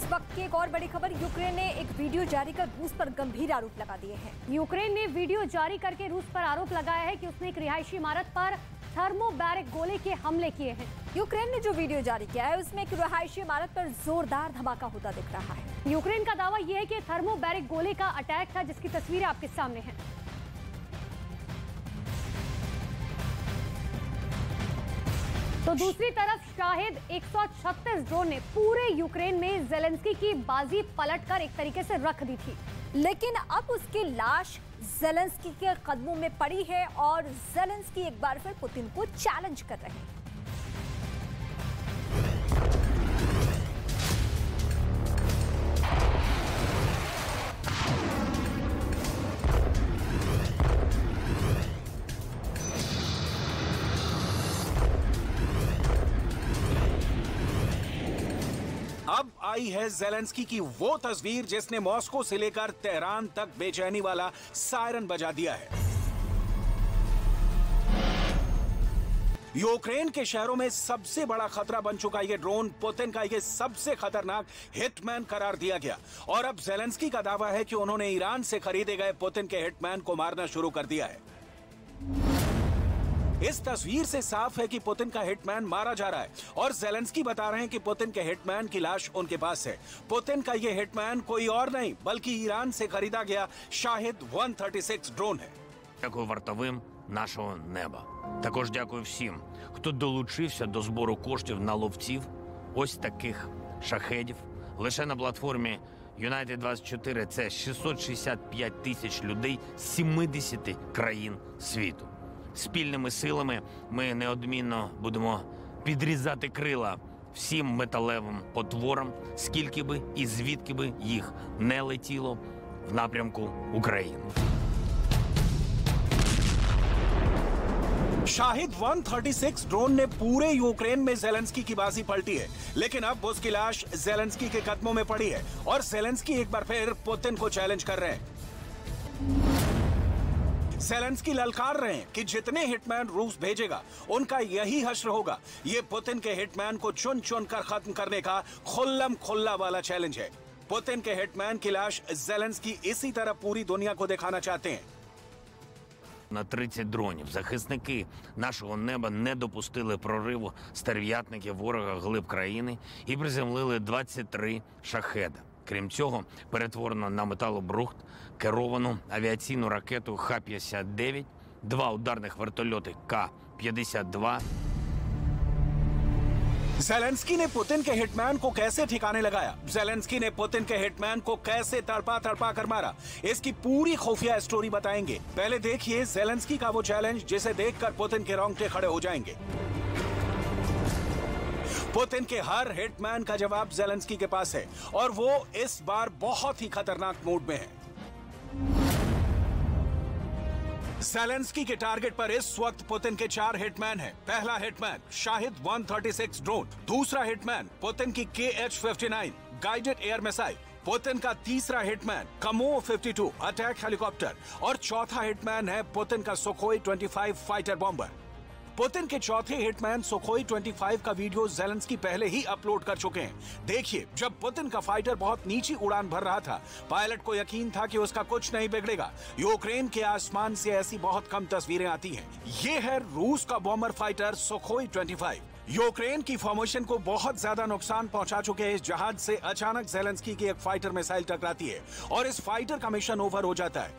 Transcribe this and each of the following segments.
इस वक्त की एक और बड़ी खबर, यूक्रेन ने एक वीडियो जारी कर रूस पर गंभीर आरोप लगा दिए हैं। यूक्रेन ने वीडियो जारी करके रूस पर आरोप लगाया है कि उसने एक रिहायशी इमारत पर थर्मोबैरिक गोले के हमले किए हैं। यूक्रेन ने जो वीडियो जारी किया है उसमें एक रिहायशी इमारत पर जोरदार धमाका होता दिख रहा है। यूक्रेन का दावा यह है कि थर्मोबैरिक गोले का अटैक था, जिसकी तस्वीरें आपके सामने हैं। तो दूसरी तरफ शाहिद 136 ड्रोन ने पूरे यूक्रेन में ज़ेलेंस्की की बाजी पलटकर एक तरीके से रख दी थी, लेकिन अब उसकी लाश ज़ेलेंस्की के कदमों में पड़ी है और ज़ेलेंस्की एक बार फिर पुतिन को चैलेंज कर रहे हैं। अब आई है ज़ेलेंस्की की वो तस्वीर जिसने मॉस्को से लेकर तेहरान तक बेचैनी वाला सायरन बजा दिया है। यूक्रेन के शहरों में सबसे बड़ा खतरा बन चुका ये ड्रोन पुतिन का ये सबसे खतरनाक हिटमैन करार दिया गया और अब ज़ेलेंस्की का दावा है कि उन्होंने ईरान से खरीदे गए पुतिन के हिटमैन को मारना शुरू कर दिया है। इस तस्वीर से साफ है कि पुतिन का हिटमैन मारा जा रहा है और ज़ेलेंस्की बता रहे हैं कि पुतिन के हिटमैन की लाश उनके पास है। पुतिन का ये हिटमैन कोई और नहीं बल्कि ईरान से खरीदा गया शाहिद 136 ड्रोन है। Дякую вартовим нашого неба. Також дякую всім, хто долучився до збору коштів на ловців ось таких шахедів. Лише на платформі United 24 це 665 тисяч людей з 70 країн світу. Спільними силами ми неодмінно будемо підрізати крила всім металевим потворам, скільки би і звідки би їх не летіло в напрямку України. शाहिद 136 ड्रोन ने पूरे यूक्रेन में ज़ेलेंस्की की बाजी पलटी है, लेकिन अब उसकी लाश ज़ेलेंस्की के कदमों में पड़ी है और ज़ेलेंस्की एक बार फिर पुतिन को चैलेंज कर रहे हैं। ज़ेलेंस्की ललकार रहे हैं कि जितने हिटमैन रूस भेजेगा उनका यही हश्र होगा। ये पुतिन के हिटमैन को चुन चुन कर खत्म करने का खुल्लम खुल्ला वाला चैलेंज है। पुतिन के हिटमैन की लाश ज़ेलेंस्की इसी तरह पूरी दुनिया को दिखाना चाहते हैं। На 30 дронів захисники нашого неба не допустили прориву стерв'ятників ворога глиб країни і приземлили 23 шахеда. Крім цього, перетворено на металобрухт керовану авіаційну ракету Х-59, 2 ударних вертольоти К-52. ज़ेलेंस्की ने पुतिन के हिटमैन को कैसे ठिकाने लगाया, ज़ेलेंस्की ने पुतिन के हिटमैन को कैसे तड़पा तड़पा कर मारा, इसकी पूरी खुफिया स्टोरी बताएंगे। पहले देखिए ज़ेलेंस्की का वो चैलेंज जिसे देखकर पुतिन के रोंगटे खड़े हो जाएंगे। पुतिन के हर हिटमैन का जवाब ज़ेलेंस्की के पास है और वो इस बार बहुत ही खतरनाक मूड में है। ज़ेलेंस्की के टारगेट पर इस वक्त पुतिन के 4 हिटमैन हैं। पहला हिटमैन शाहिद 136 ड्रोन, दूसरा हिटमैन पुतिन की KH-59 guided air missile, Putin का तीसरा हिटमैन Kamov-52 अटैक हेलीकॉप्टर और चौथा हिटमैन है पुतिन का सुखोई 25 फाइटर बॉम्बर। पुतिन के चौथे हिटमैन सुखोई 25 का वीडियो ज़ेलेंस्की पहले ही अपलोड कर चुके हैं। देखिए, जब पुतिन का फाइटर बहुत नीची उड़ान भर रहा था, पायलट को यकीन था कि उसका कुछ नहीं बिगड़ेगा। यूक्रेन के आसमान से ऐसी बहुत कम तस्वीरें आती हैं। ये है रूस का बॉम्बर फाइटर सुखोई 25। यूक्रेन की फॉर्मेशन को बहुत ज्यादा नुकसान पहुंचा चुके इस जहाज से अचानक ज़ेलेंस्की की एक फाइटर मिसाइल टकराती है और इस फाइटर का मिशन ओवर हो जाता है।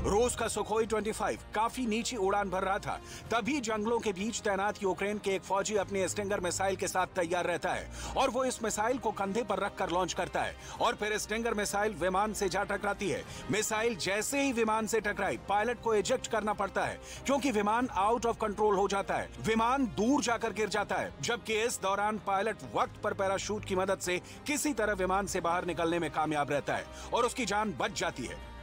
रूस का सुखोई 25 काफी नीची उड़ान भर रहा था, तभी जंगलों के बीच तैनात यूक्रेन के एक फौजी अपनी स्टिंगर मिसाइल के साथ तैयार रहता है और वो इस मिसाइल को कंधे पर रखकर लॉन्च करता है और फिर स्टिंगर मिसाइल विमान से जा टकराती है। मिसाइल जैसे ही विमान से टकराई, पायलट को इजेक्ट करना पड़ता है क्योंकि विमान आउट ऑफ कंट्रोल हो जाता है। विमान दूर जाकर गिर जाता है, जबकि इस दौरान पायलट वक्त पर पैराशूट की मदद से किसी तरह विमान से बाहर निकलने में कामयाब रहता है और उसकी जान बच जाती है।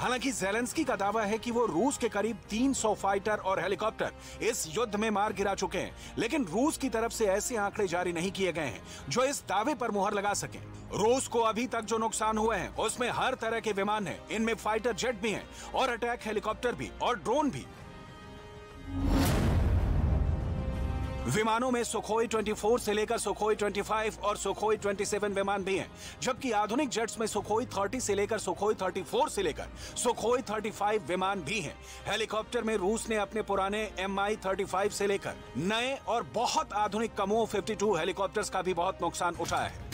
हालांकि ज़ेलेंस्की का दावा है कि वो रूस के करीब 300 फाइटर और हेलीकॉप्टर इस युद्ध में मार गिरा चुके हैं, लेकिन रूस की तरफ से ऐसे आंकड़े जारी नहीं किए गए हैं जो इस दावे पर मुहर लगा सकें। रूस को अभी तक जो नुकसान हुए हैं उसमें हर तरह के विमान हैं, इनमें फाइटर जेट भी हैं और अटैक हेलीकॉप्टर भी और ड्रोन भी। विमानों में सुखोई 24 से लेकर सुखोई 25 और सुखोई 27 विमान भी हैं, जबकि आधुनिक जेट्स में सुखोई 30 से लेकर सुखोई 34 से लेकर सुखोई 35 विमान भी हैं। हेलीकॉप्टर में रूस ने अपने पुराने Mi-35 से लेकर नए और बहुत आधुनिक कमो 52 हेलीकॉप्टर्स का भी बहुत नुकसान उठाया है।